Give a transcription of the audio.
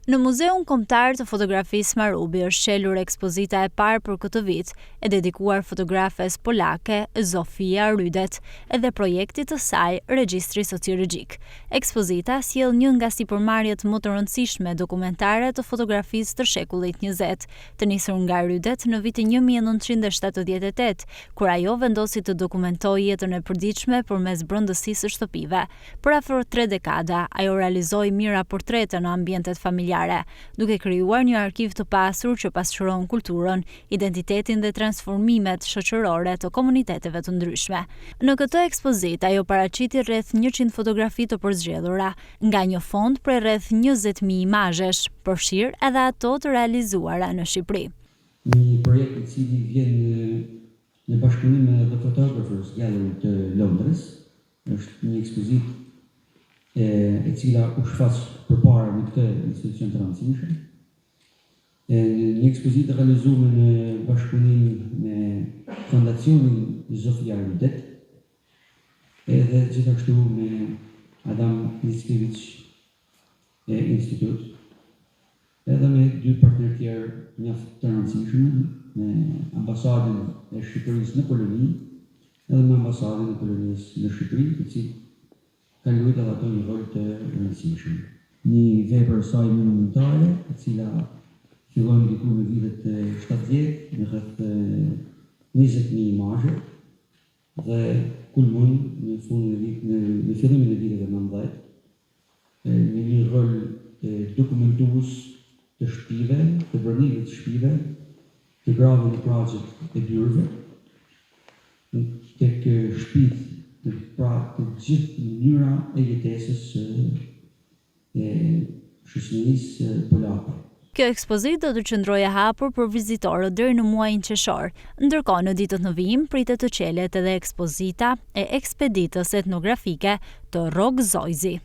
Në Muzeun Kombëtar të Fotografisë Marubi është qelur ekspozita e parë për këtë vit, e dedikuar fotografes polake Zofia Rydet edhe projektit të saj Regjistri Sociologjik. Ekspozita sjell një nga sipërmarrjet më të rëndësishme dokumentare të fotografisë të shekullit 20, të nisur nga Rydet në vitin 1978, kur ajo vendosi të dokumentojë jetën e përditshme përmes brendësisë së shtëpive. Për afër 3 dekada, ajo realizoi mira portrete në ambientet familjare, duke krijuar një arkiv të pasur që pasqyron kulturën, identitetin dhe transformimet shoqërore të komuniteteve të ndryshme. Në këtë ekspozitë ajo paraqiti rreth 100 fotografi të përzgjedhura nga një fond prej rreth 20.000 imazhesh, përfshir edhe ato të realizuara në Shqipëri. Një projekt I cili vjen në bashkëpunim me The Photographers Gallery të Londrës, është një ekspozitë e cila u shfaq përpara në këtë institucion të rëndësishëm. Një ekspozitë realizuar në bashkëpunim me Fondacionin Zofia Rydet, edhe gjithashtu me Adam Mickiewicz Institut, edhe me 2 partnerë tjerë mjaft të rëndësishëm, me ambasadën e Shqipërisë në Poloni, edhe me ambasadën e Polonisë në Shqipëri, të cilë kanë luajtur ato një rol të rëndësishëm. Një vepër saj monumentale, e cila fillon diku në vitet 70 me rreth 20.000 imazhe dhe kulmon në fillimin e viteve 90 me një rol dokumentues të shtëpive, të brendëve të shtëpive, të grave në plazhet e byrëve, tek shtëpitë të gjithë mënyra e jetesës e shoqërisë polake. Kjo ekspozitë do të qëndrojë hapur për vizitorët deri në muajin qershor, ndërkohë në ditët në vijim pritet të qelet edhe ekspozita e ekspeditës etnografike të Rok Zojzi.